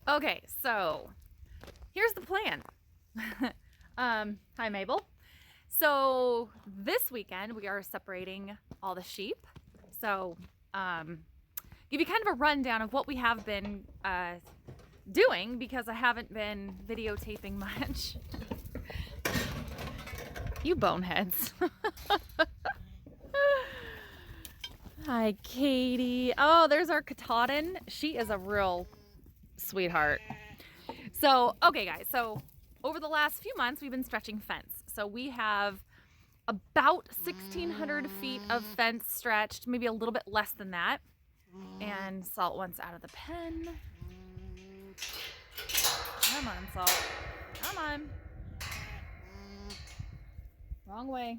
Okay, so here's the plan. Hi, Mabel. So this weekend we are separating all the sheep. So, give you kind of a rundown of what we have been doing because I haven't been videotaping much. You boneheads. Hi, Katie. Oh, there's our Katahdin. She is a real sweetheart. So, okay, guys. So, over the last few months, we've been stretching fence. So, we have about 1,600 feet of fence stretched, maybe a little bit less than that. And Salt wants out of the pen. Come on, Salt. Come on. Wrong way.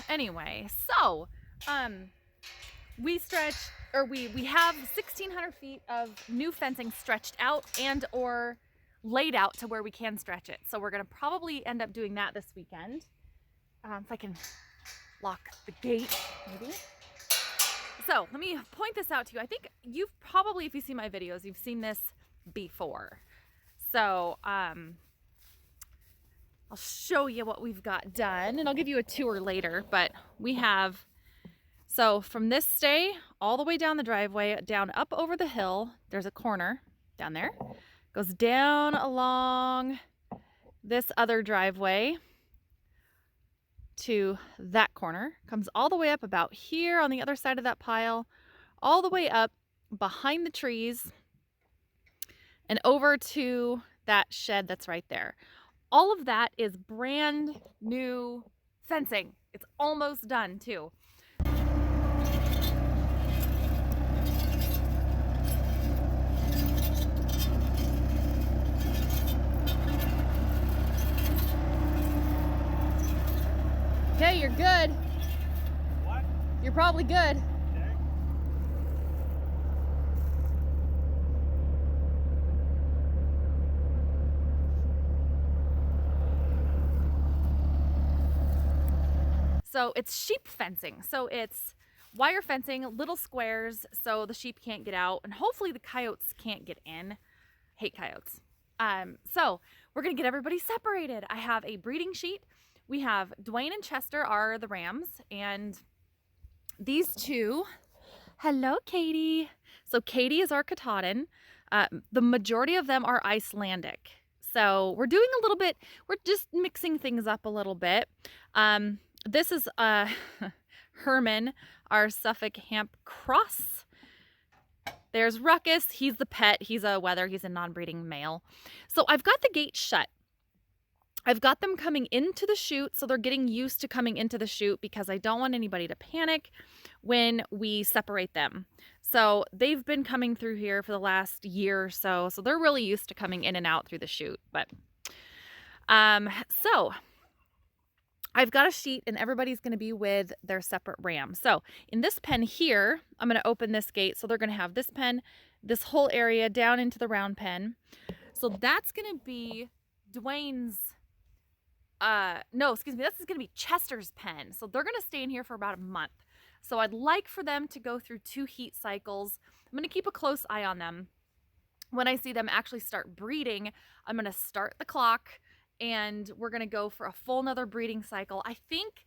Anyway, so we stretch, or we have 1,600 feet of new fencing stretched out and or laid out to where we can stretch it. So we're gonna probably end up doing that this weekend. If I can lock the gate, maybe. So let me point this out to you. I think you've probably, if you see my videos, you've seen this before. So I'll show you what we've got done and I'll give you a tour later, but we have, so from this stay all the way down the driveway, down up over the hill, there's a corner down there, goes down along this other driveway to that corner, comes all the way up about here on the other side of that pile, all the way up behind the trees and over to that shed that's right there. All of that is brand new fencing. It's almost done too. Okay, you're good. What? You're probably good. Okay. So it's sheep fencing. So it's wire fencing, little squares so the sheep can't get out and hopefully the coyotes can't get in. Hate coyotes. So we're gonna get everybody separated. I have a breeding sheet. We have Dwayne and Chester are the rams and these two, hello Katie. So Katie is our Katahdin. The majority of them are Icelandic. So we're doing a little bit, we're just mixing things up a little bit. This is Herman, our Suffolk Hamp Cross. There's Ruckus, he's the pet, he's a wether, he's a non-breeding male. So I've got the gate shut. I've got them coming into the chute, so they're getting used to coming into the chute because I don't want anybody to panic when we separate them. So they've been coming through here for the last year or so, so they're really used to coming in and out through the chute. But so I've got a sheet and everybody's going to be with their separate ram. So in this pen here, I'm going to open this gate. So they're going to have this pen, this whole area down into the round pen. So that's going to be Dwayne's, no, excuse me, this is going to be Chester's pen. So they're going to stay in here for about a month. So I'd like for them to go through 2 heat cycles. I'm going to keep a close eye on them. When I see them actually start breeding, I'm going to start the clock and we're going to go for a full another breeding cycle. I think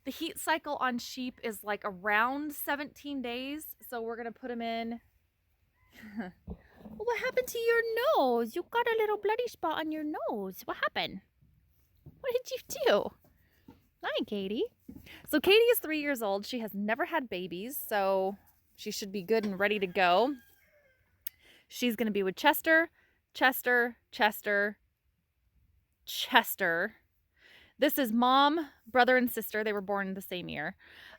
the heat cycle on sheep is like around 17 days. So we're going to put them in. What happened to your nose? You got a little bloody spot on your nose. What happened? What did you do? Hi, Katie. So Katie is 3 years old. She has never had babies, so she should be good and ready to go. She's going to be with Chester, Chester, Chester, Chester. This is mom, brother, and sister. They were born the same year.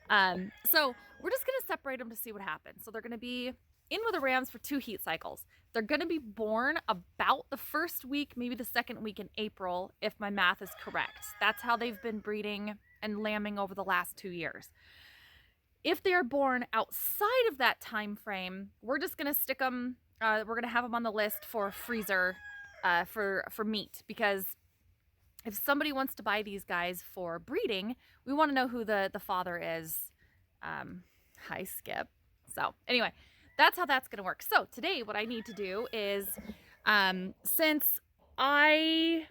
So we're just going to separate them to see what happens. So they're going to be in with the rams for 2 heat cycles. They're going to be born about the first week, maybe the second week in April, if my math is correct. That's how they've been breeding and lambing over the last 2 years. If they are born outside of that time frame, we're just going to stick them, we're going to have them on the list for freezer for meat, because if somebody wants to buy these guys for breeding, we want to know who the father is. Hi, Skip. So anyway, that's how that's gonna work. So today what I need to do is, since I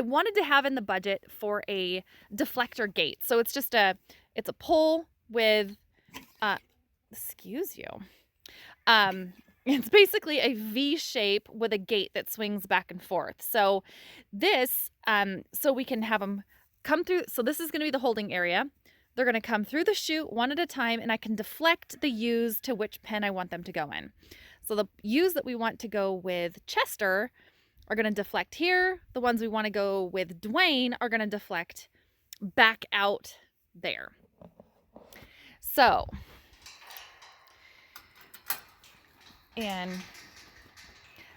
wanted to have in the budget for a deflector gate. So it's just it's a pole with, excuse you. It's basically a V shape with a gate that swings back and forth. So this, so we can have them come through. So this is going to be the holding area. They're going to come through the chute one at a time, and I can deflect the U's to which pen I want them to go in. So the U's that we want to go with Chester are going to deflect here. The ones we want to go with Dwayne are going to deflect back out there. So, and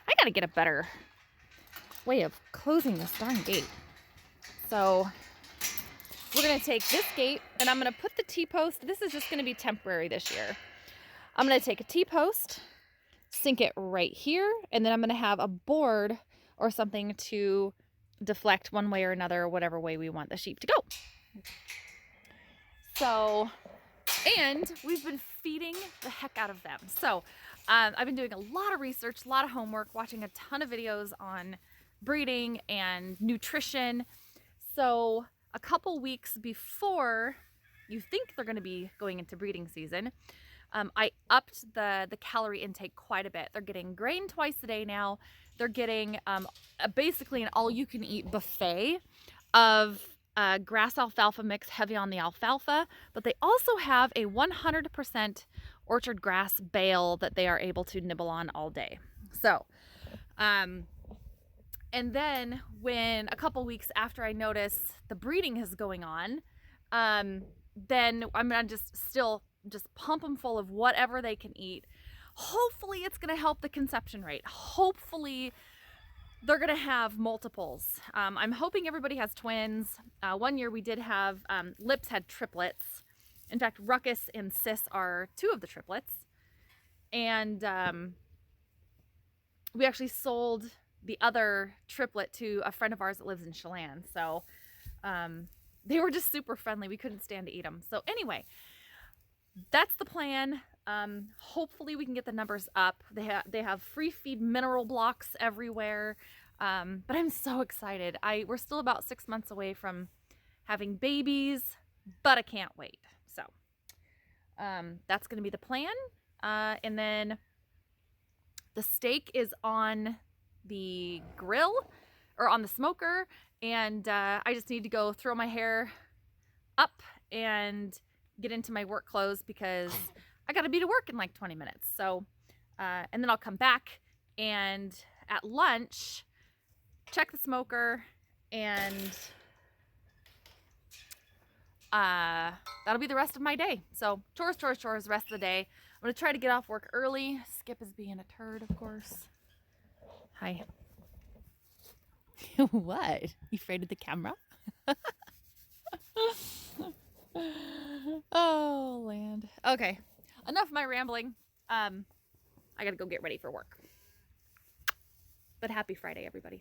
I got to get a better way of closing this darn gate. So we're going to take this gate and I'm going to put the T-post. This is just going to be temporary this year. I'm going to take a T-post, sink it right here, and then I'm going to have a board or something to deflect one way or another, whatever way we want the sheep to go. So, and we've been feeding the heck out of them. So I've been doing a lot of research, a lot of homework, watching a ton of videos on breeding and nutrition. So a couple weeks before you think they're going to be going into breeding season, I upped the calorie intake quite a bit. They're getting grain twice a day now. They're getting basically an all-you-can-eat buffet of grass alfalfa mix, heavy on the alfalfa, but they also have a 100% orchard grass bale that they are able to nibble on all day. So, and then when a couple weeks after I notice the breeding is going on, then I'm gonna just pump them full of whatever they can eat. Hopefully it's gonna help the conception rate. Hopefully they're gonna have multiples. I'm hoping everybody has twins. One year we did have, Lips had triplets. In fact, Ruckus and Sis are two of the triplets. And we actually sold the other triplet to a friend of ours that lives in Chelan. So they were just super friendly. We couldn't stand to eat them. So anyway, that's the plan. Hopefully we can get the numbers up. They have free feed mineral blocks everywhere. But I'm so excited. We're still about 6 months away from having babies, but I can't wait. So that's going to be the plan. And then the steak is on the grill or on the smoker, and I just need to go throw my hair up and get into my work clothes because I got to be to work in like 20 minutes. So, and then I'll come back and at lunch, check the smoker, and that'll be the rest of my day. So chores, the rest of the day. I'm going to try to get off work early. Skip is being a turd, of course. Hi. What? You afraid of the camera? Oh, land. Okay. Enough of my rambling. I gotta go get ready for work. But happy Friday, everybody.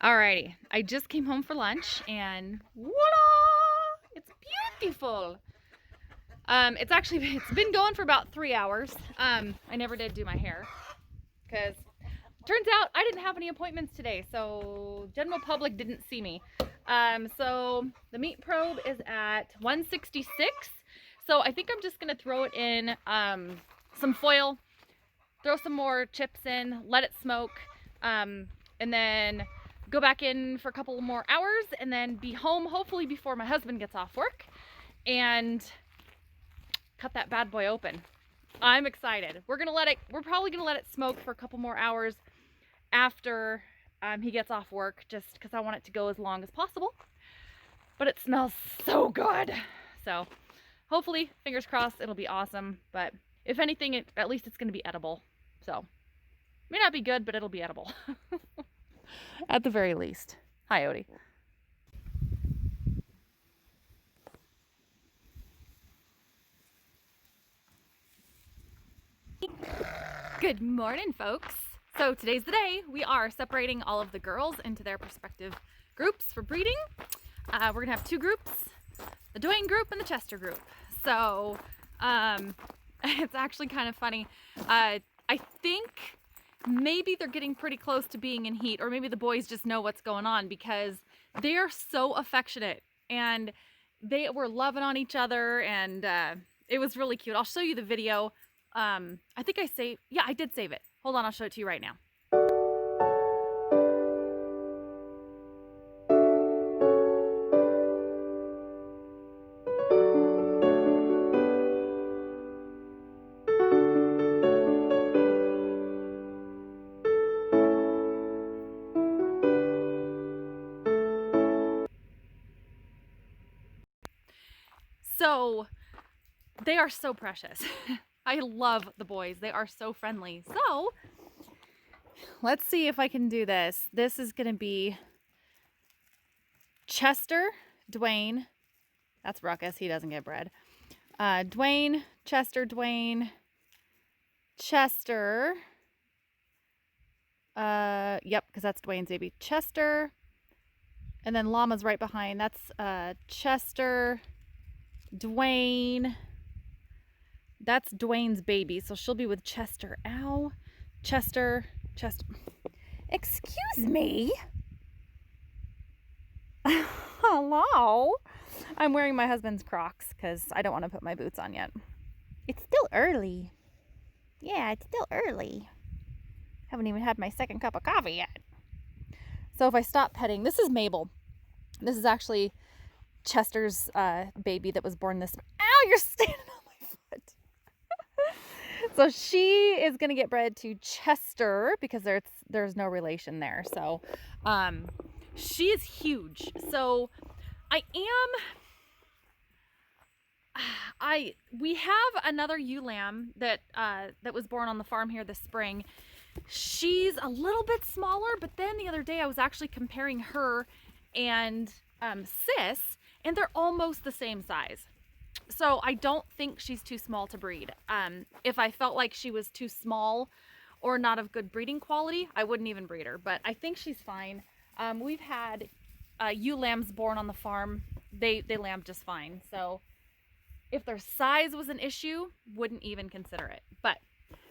Alrighty, I just came home for lunch and voila! It's beautiful. It's been going for about 3 hours. I never did do my hair because turns out I didn't have any appointments today, so general public didn't see me. So the meat probe is at 166. So I think I'm just gonna throw it in some foil, throw some more chips in, let it smoke, and then go back in for a couple more hours and then be home hopefully before my husband gets off work and cut that bad boy open. I'm excited. We're probably gonna let it smoke for a couple more hours after he gets off work, just because I want it to go as long as possible. But it smells so good. So hopefully, fingers crossed, it'll be awesome. But if anything, at least it's gonna be edible. So may not be good, but it'll be edible. At the very least. Hi, Odie. Good morning, folks. So today's the day. We are separating all of the girls into their respective groups for breeding. We're gonna have two groups, the Dwayne group and the Chester group. So it's actually kind of funny. I think maybe they're getting pretty close to being in heat, or maybe the boys just know what's going on because they are so affectionate and they were loving on each other, and it was really cute. I'll show you the video. I think I did save it. Hold on, I'll show it to you right now. So they are so precious. I love the boys. They are so friendly. So let's see if I can do this. This is going to be Chester, Dwayne. That's Ruckus. He doesn't get bred. Dwayne, Chester, Dwayne, Chester. Yep, because that's Dwayne's baby. Chester. And then Llama's right behind. That's Chester, Dwayne. That's Dwayne's baby, so she'll be with Chester. Ow. Chester. Excuse me. Hello. I'm wearing my husband's Crocs because I don't want to put my boots on yet. It's still early. Yeah, it's still early. Haven't even had my second cup of coffee yet. So if I stop petting, this is Mabel. This is actually Chester's baby that was born this. Ow, you're standing on my foot. So she is going to get bred to Chester because there's no relation there. So she is huge. So we have another ewe lamb that was born on the farm here this spring. She's a little bit smaller, but then the other day I was actually comparing her and Sis, and they're almost the same size. So I don't think she's too small to breed. If I felt like she was too small or not of good breeding quality, I wouldn't even breed her, but I think she's fine. We've had ewe lambs born on the farm. They lamb just fine. So if their size was an issue, wouldn't even consider it. But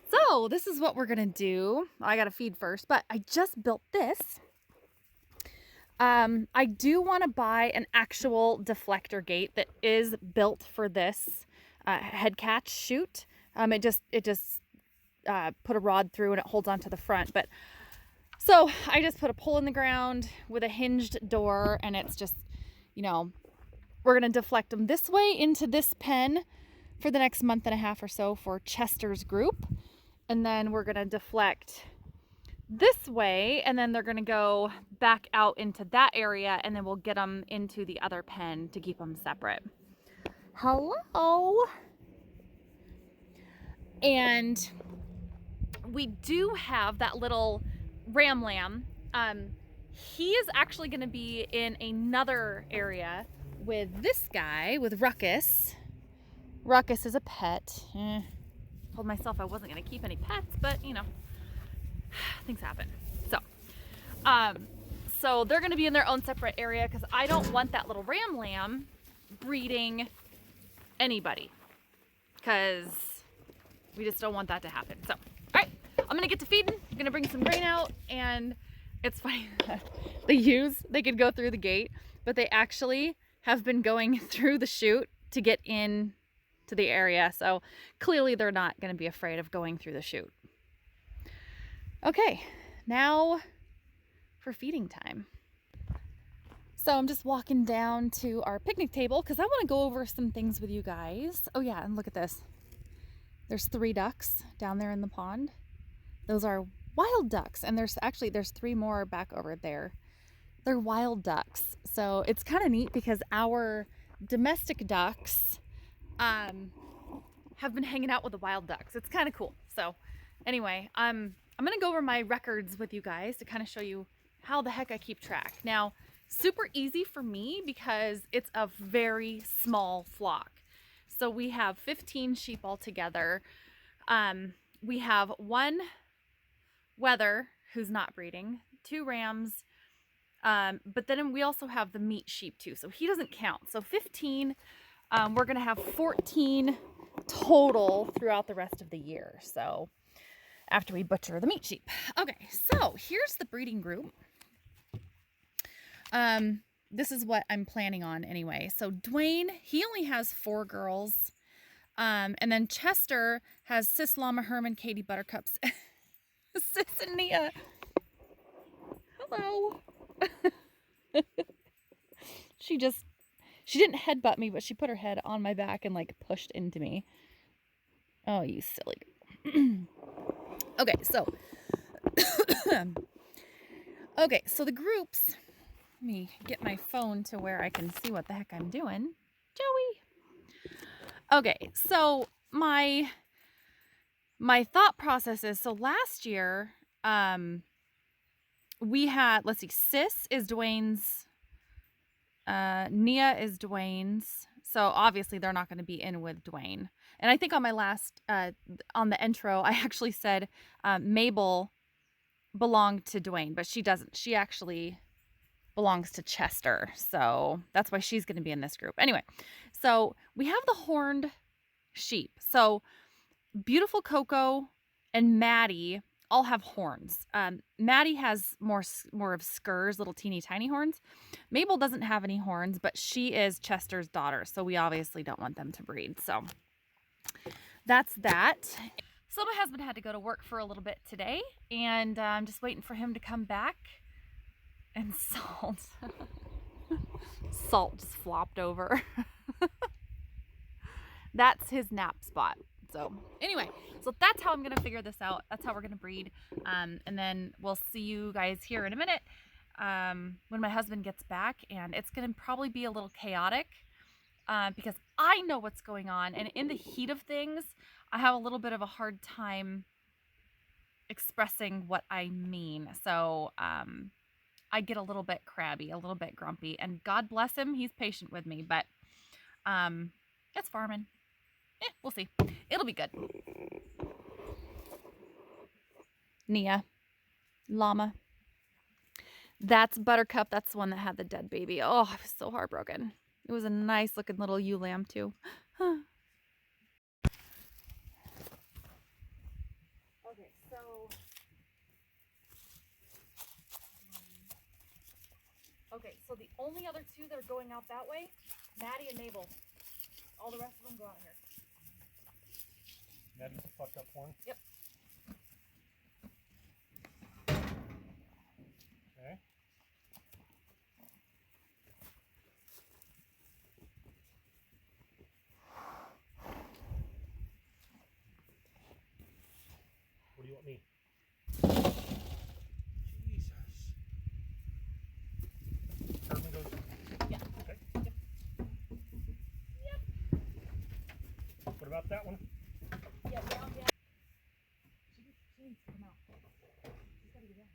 so this is what we're gonna do. I gotta feed first, but I just built this. I do want to buy an actual deflector gate that is built for this head catch chute. It just put a rod through and it holds onto the front. But so I just put a pole in the ground with a hinged door, and it's just, we're gonna deflect them this way into this pen for the next month and a half or so for Chester's group, and then we're gonna deflect this way, and then they're going to go back out into that area, and then we'll get them into the other pen to keep them separate. Hello. And we do have that little ram lamb. He is actually going to be in another area with this guy, with Ruckus. Ruckus is a pet. Told myself I wasn't going to keep any pets, but things happen. So they're going to be in their own separate area because I don't want that little ram lamb breeding anybody, because we just don't want that to happen. So, all right, I'm going to get to feeding. I'm going to bring some grain out, and it's funny that the ewes, they could go through the gate, but they actually have been going through the chute to get in to the area. So clearly they're not going to be afraid of going through the chute. Okay, now for feeding time. So I'm just walking down to our picnic table because I want to go over some things with you guys. Oh yeah, and look at this. There's 3 ducks down there in the pond. Those are wild ducks, and there's 3 more back over there. They're wild ducks. So it's kind of neat because our domestic ducks have been hanging out with the wild ducks. It's kind of cool. So anyway, I'm going to go over my records with you guys to kind of show you how the heck I keep track. Now, super easy for me because it's a very small flock. So we have 15 sheep altogether. we have 1 wether who's not breeding, 2 rams, but then we also have the meat sheep too, so he doesn't count. So 15, we're gonna have 14 total throughout the rest of the year, so after we butcher the meat sheep. Okay, so here's the breeding group. This is what I'm planning on anyway. So Dwayne, he only has 4 girls. And then Chester has Sis, Llama, Herman, Katie, Buttercups, Sis, and Nia. Hello. She didn't headbutt me, but she put her head on my back and like pushed into me. Oh, you silly girl. Okay, so the groups. Let me get my phone to where I can see what the heck I'm doing. Joey. Okay, so my thought process is, so last year, we had, let's see, Sis is Dwayne's, Nia is Dwayne's. So obviously they're not going to be in with Dwayne. And I think on my last, on the intro, I actually said Mabel belonged to Dwayne, but she doesn't. She actually belongs to Chester. So that's why she's going to be in this group. Anyway, so we have the horned sheep. So Beautiful Coco and Maddie all have horns. Maddie has more of Skur's little teeny tiny horns. Mabel doesn't have any horns, but she is Chester's daughter. So we obviously don't want them to breed. So that's that. So my husband had to go to work for a little bit today, and I'm just waiting for him to come back. And Salt just flopped over. That's his nap spot. So anyway, so that's how I'm going to figure this out. That's how we're going to breed. And then we'll see you guys here in a minute when my husband gets back. And it's going to probably be a little chaotic because I know what's going on. And in the heat of things, I have a little bit of a hard time expressing what I mean. So I get a little bit crabby, a little bit grumpy, and God bless him, he's patient with me, but it's farming. We'll see. It'll be good. Nia, Llama. That's Buttercup. That's the one that had the dead baby. Oh, I was so heartbroken. It was a nice looking little ewe lamb too. Okay, so the only other 2 that are going out that way, Maddie and Mabel. All the rest of them go out here. Maddie's a fucked up horn? Yep. Okay. What do you want me? Jesus. Herman goes. Yeah. Okay. Yep. Yep. What about that one? Yeah, down, yeah. She needs to come out. She's got to get in.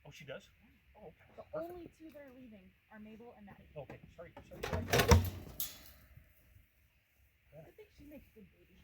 Oh, she does? Yeah. Oh, okay. The Perfect. only 2 that are leaving are Mabel and Maddie. Okay, sorry. I think she makes good babies.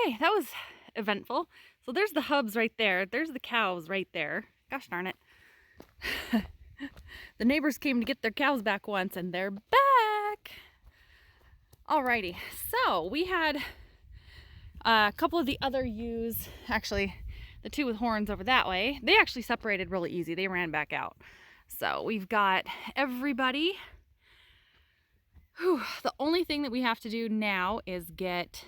Okay, that was eventful. So there's the hubs right there. There's the cows right there. Gosh darn it. The neighbors came to get their cows back once and they're back. Alrighty, so we had a couple of the other ewes, actually the two with horns over that way, they actually separated really easy. They ran back out. So we've got everybody. Whew, the only thing that we have to do now is get,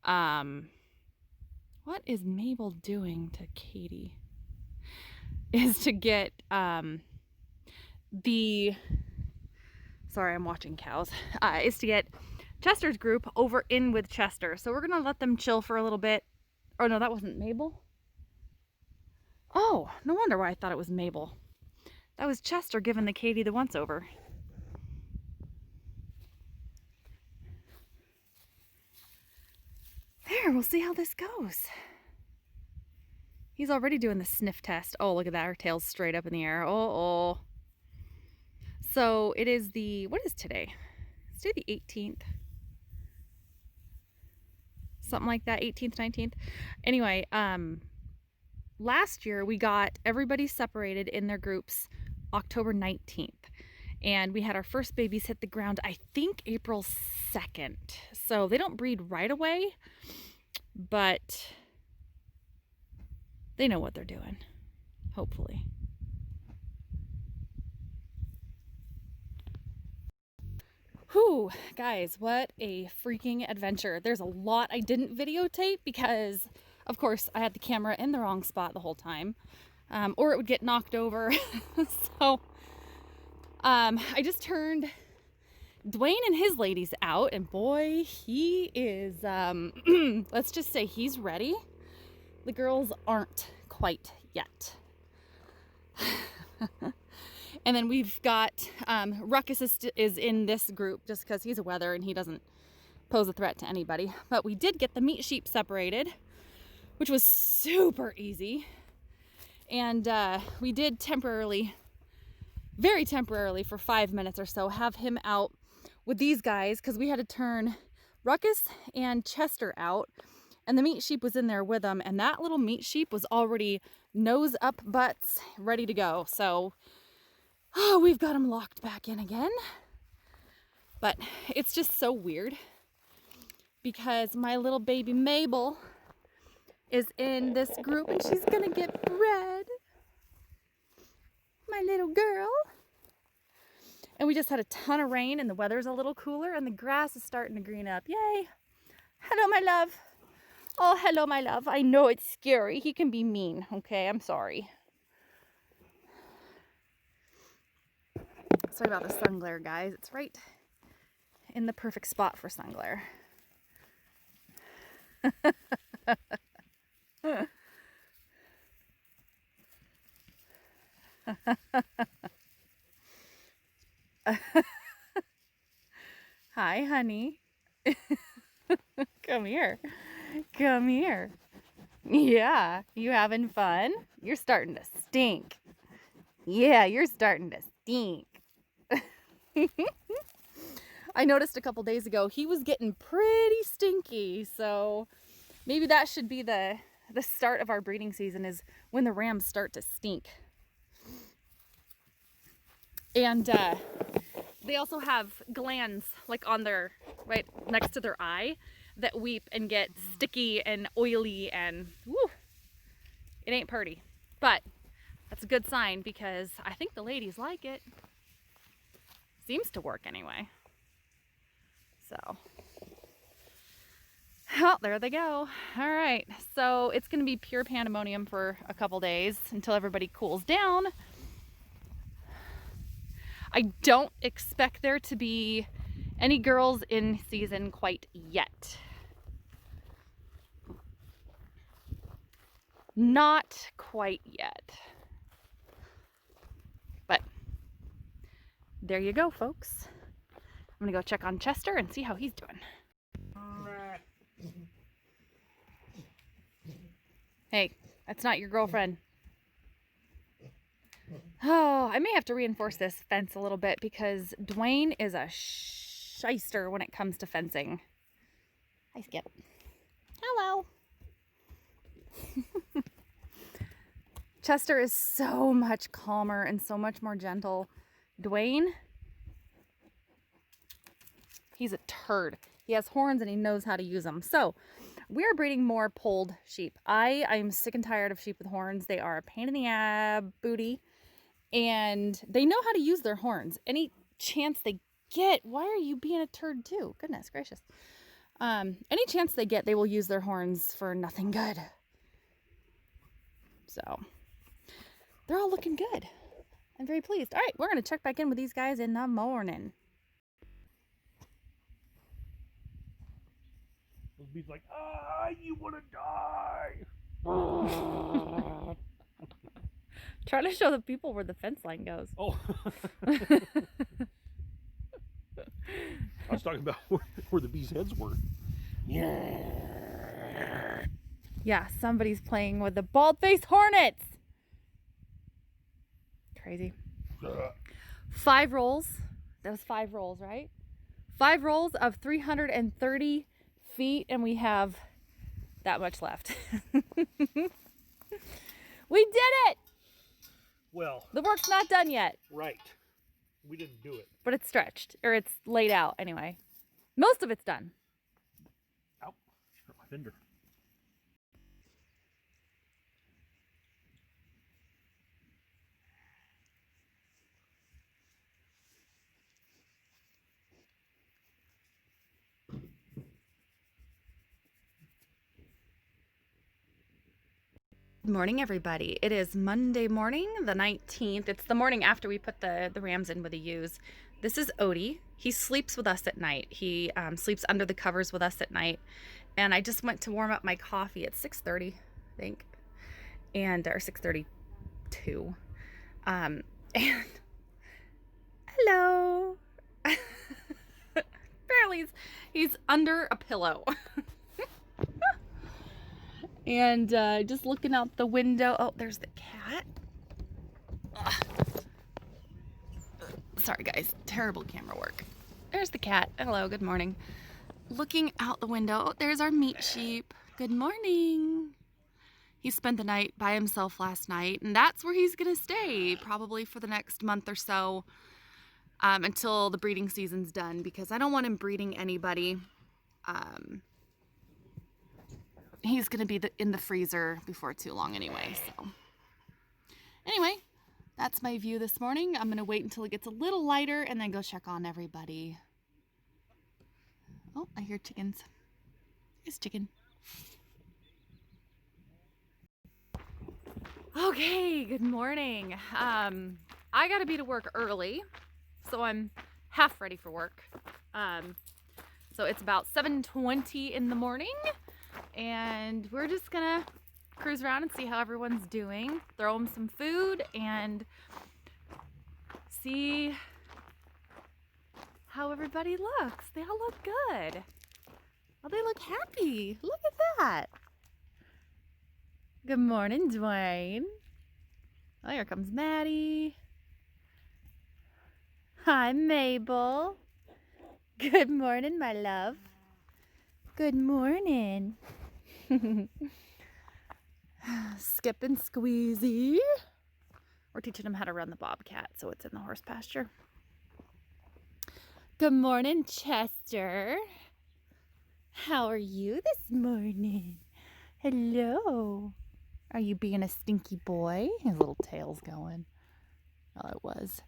what is Mabel doing to Katie? Is to get, sorry, I'm watching cows, is to get Chester's group over in with Chester. So we're gonna let them chill for a little bit. Oh no, that wasn't Mabel. Oh, no wonder why I thought it was Mabel. That was Chester giving the Katie the once over. There, we'll see how this goes. He's already doing the sniff test. Oh, look at that, her tail's straight up in the air. Oh. So it is the, what is today? It's today the 18th. Something like that, 18th, 19th. Anyway, last year we got everybody separated in their groups October 19th. And we had our first babies hit the ground, I think April 2nd. So they don't breed right away, but they know what they're doing, hopefully. Whew, guys, what a freaking adventure. There's a lot I didn't videotape because, of course, I had the camera in the wrong spot the whole time, or it would get knocked over. So I just turned Dwayne and his ladies out, and boy, he is, let's just say he's ready. The girls aren't quite yet. And then we've got Ruckus is in this group just because he's a wether and he doesn't pose a threat to anybody. But we did get the meat sheep separated, which was super easy. And we did temporarily, very temporarily for 5 minutes or so, have him out with these guys because we had to turn Ruckus and Chester out. And the meat sheep was in there with them. And that little meat sheep was already nose up butts, ready to go. So oh, we've got him locked back in again. But it's just so weird because my little baby Mabel is in this group and she's gonna get bred. My little girl. And we just had a ton of rain and the weather's a little cooler and the grass is starting to green up. Yay. Hello, my love. Oh, hello, my love. I know it's scary. He can be mean. Okay, I'm sorry. Sorry about the sun glare, guys. It's right in the perfect spot for sun glare. Hi, honey. Come here. Come here. Yeah, you having fun? You're starting to stink. Yeah, you're starting to stink. I noticed a couple days ago he was getting pretty stinky, so maybe that should be the start of our breeding season, is when the rams start to stink. And they also have glands like on their, right next to their eye, that weep and get sticky and oily and woo, it ain't pretty. But that's a good sign because I think the ladies like it. Seems to work anyway. So, well, there they go. All right, so it's gonna be pure pandemonium for a couple days until everybody cools down. I don't expect there to be any girls in season quite yet. Not quite yet. But there you go, folks. I'm gonna go check on Chester and see how he's doing. Hey, that's not your girlfriend. Oh, I may have to reinforce this fence a little bit because Dwayne is a shyster when it comes to fencing. Hi, Skip. Hello. Chester is so much calmer and so much more gentle. Dwayne, he's a turd. He has horns and he knows how to use them. So we are breeding more polled sheep. I'm sick and tired of sheep with horns. They are a pain in the booty, and they know how to use their horns. Any chance they get, why are you being a turd too? Goodness gracious. Any chance they get, they will use their horns for nothing good. So they're all looking good. I'm very pleased. All right, we're going to check back in with these guys in the morning. Those bees like, you want to die. Trying to show the people where the fence line goes. Oh. I was talking about where the bees' heads were. Yeah, somebody's playing with the bald-faced hornets. Crazy. 5 rolls. That was 5 rolls, right? 5 rolls of 330 feet, and we have that much left. We did it! Well, The work's not done yet. right. We didn't do it. But it's stretched, or it's laid out anyway. Most of it's done. Ow. Hurt my finger. Good morning, everybody. It is Monday morning, the 19th. It's the morning after we put the rams in with the ewes. This is Odie. He sleeps with us at night. He sleeps under the covers with us at night. And I just went to warm up my coffee at 6:30, I think, or 6:32. And hello. Apparently he's under a pillow. And just looking out the window. Oh, there's the cat. Ugh. Sorry, guys. Terrible camera work. There's the cat. Hello, good morning. Looking out the window. Oh, there's our meat sheep. Good morning. He spent the night by himself last night, and that's where he's going to stay probably for the next month or so, until the breeding season's done, because I don't want him breeding anybody. He's going to be in the freezer before too long anyway. So anyway, that's my view this morning. I'm going to wait until it gets a little lighter and then go check on everybody. Oh, I hear chickens. There's chicken. Okay, good morning. I got to be to work early, so I'm half ready for work. So it's about 7:20 in the morning. And we're just gonna cruise around and see how everyone's doing, throw them some food, and see how everybody looks. They all look good. Oh, they look happy. Look at that. Good morning, Dwayne. Oh, here comes Maddie. Hi, Mabel. Good morning, my love. Good morning. Skip and Squeezy. We're teaching him how to run the bobcat, so it's in the horse pasture. Good morning, Chester. How are you this morning? Hello. Are you being a stinky boy? His little tail's going. Oh, it was.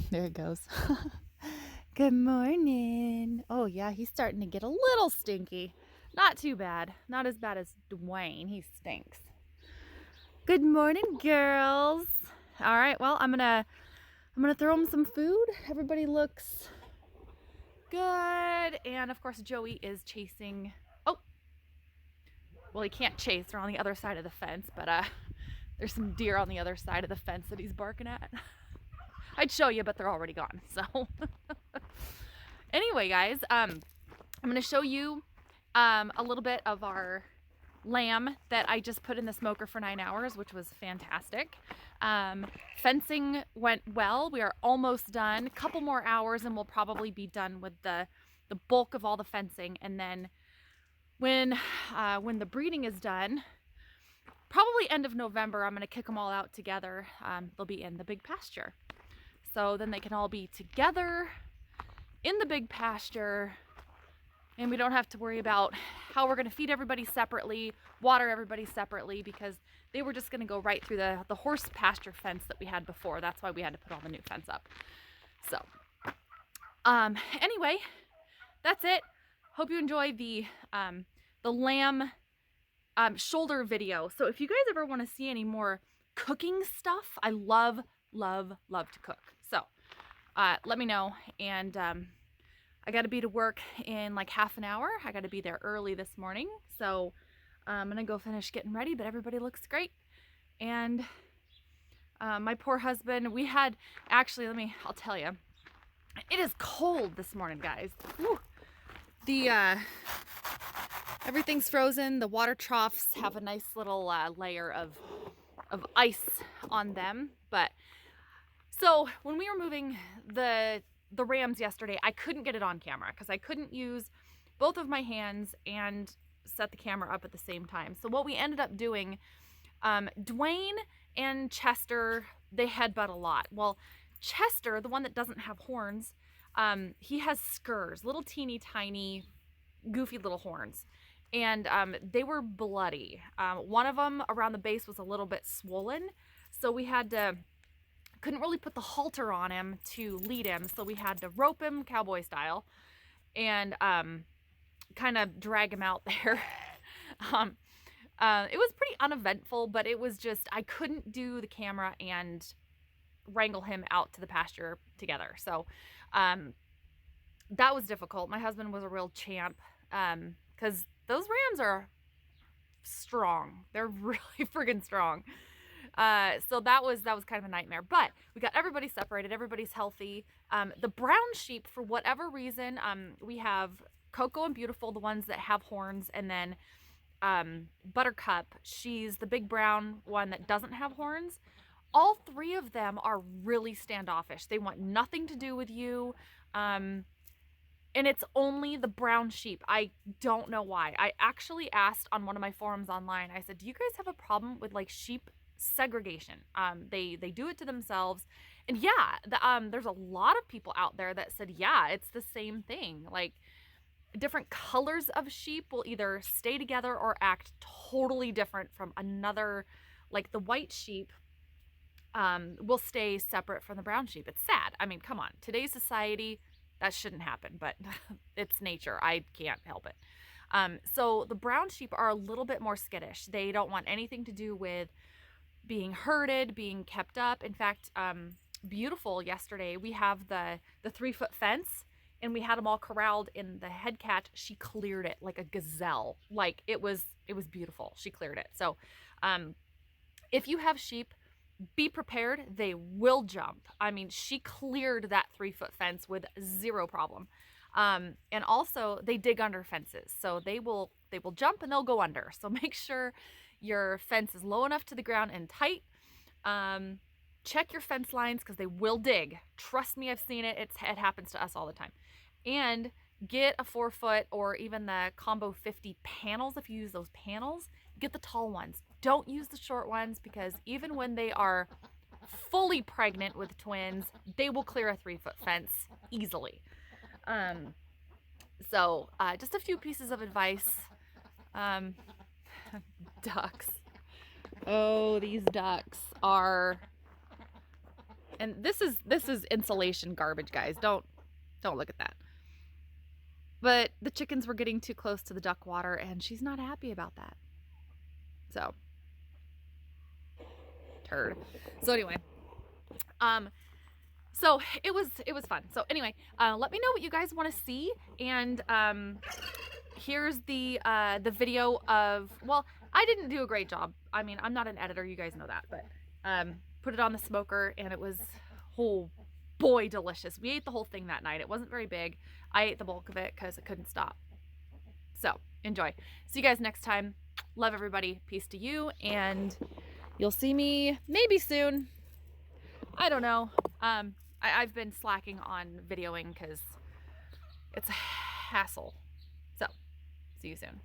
There it goes. Good morning. Oh, yeah, he's starting to get a little stinky. Not too bad. Not as bad as Dwayne. He stinks. Good morning, girls. All right, well, I'm gonna throw him some food. Everybody looks good. And of course, Joey is chasing. Oh, well, he can't chase. They're on the other side of the fence, but there's some deer on the other side of the fence that he's barking at. I'd show you, but they're already gone. So anyway, guys, I'm going to show you a little bit of our lamb that I just put in the smoker for 9 hours, which was fantastic. Fencing went well. We are almost done. A couple more hours and we'll probably be done with the bulk of all the fencing. And then when the breeding is done, probably end of November, I'm going to kick them all out together. They'll be in the big pasture. So then they can all be together in the big pasture, and we don't have to worry about how we're going to feed everybody separately, water everybody separately, because they were just going to go right through the horse pasture fence that we had before. That's why we had to put all the new fence up. So anyway, that's it. Hope you enjoyed the lamb shoulder video. So if you guys ever want to see any more cooking stuff, I love to cook. So let me know. And I got to be to work in like half an hour. I got to be there early this morning. So I'm going to go finish getting ready, but everybody looks great. And my poor husband, we had, actually, I'll tell you, it is cold this morning, guys. Woo. Everything's frozen. The water troughs have a nice little layer of ice on them. But so when we were moving the rams yesterday, I couldn't get it on camera because I couldn't use both of my hands and set the camera up at the same time. So what we ended up doing, Dwayne and Chester, they headbutt a lot. Well, Chester, the one that doesn't have horns, he has skurs, little teeny tiny goofy little horns, and they were bloody. One of them around the base was a little bit swollen, so we couldn't really put the halter on him to lead him, so we had to rope him cowboy style and kind of drag him out there. It was pretty uneventful, but it was just, I couldn't do the camera and wrangle him out to the pasture together. So that was difficult. My husband was a real champ because those rams are strong. They're really friggin' strong. So that was kind of a nightmare, but we got everybody separated. Everybody's healthy. The brown sheep, for whatever reason, we have Coco and Beautiful, the ones that have horns, and then Buttercup, she's the big brown one that doesn't have horns. All three of them are really standoffish. They want nothing to do with you. And it's only the brown sheep. I don't know why. I actually asked on one of my forums online, I said, do you guys have a problem with like sheep segregation? They do it to themselves. And yeah, there's a lot of people out there that said, yeah, it's the same thing. Like, different colors of sheep will either stay together or act totally different from another. Like the white sheep will stay separate from the brown sheep. It's sad. I mean, come on. Today's society, that shouldn't happen, but it's nature. I can't help it. So the brown sheep are a little bit more skittish. They don't want anything to do with being herded, being kept up. In fact, Beautiful, yesterday, we have the 3-foot fence, and we had them all corralled in the head catch. She cleared it like a gazelle. Like, it was beautiful. She cleared it. So if you have sheep, be prepared. They will jump. I mean, she cleared that 3-foot fence with zero problem. And also they dig under fences. So they will jump and they'll go under. So make sure your fence is low enough to the ground and tight. Check your fence lines because they will dig. Trust me, I've seen it. It happens to us all the time. And get a 4-foot or even the combo 50 panels. If you use those panels, get the tall ones. Don't use the short ones, because even when they are fully pregnant with twins, they will clear a 3-foot fence easily. So just a few pieces of advice. Ducks. Oh, these ducks are, and this is insulation garbage, guys. Don't look at that. But the chickens were getting too close to the duck water, and she's not happy about that. So, turd. So anyway, so it was fun. So anyway, let me know what you guys want to see, and here's the video of, well, I didn't do a great job. I mean, I'm not an editor, you guys know that, but put it on the smoker, and it was, oh boy, delicious. We ate the whole thing that night. It wasn't very big. I ate the bulk of it because I couldn't stop. So enjoy. See you guys next time. Love everybody. Peace to you, and you'll see me maybe soon. I don't know. I've been slacking on videoing because it's a hassle. So see you soon.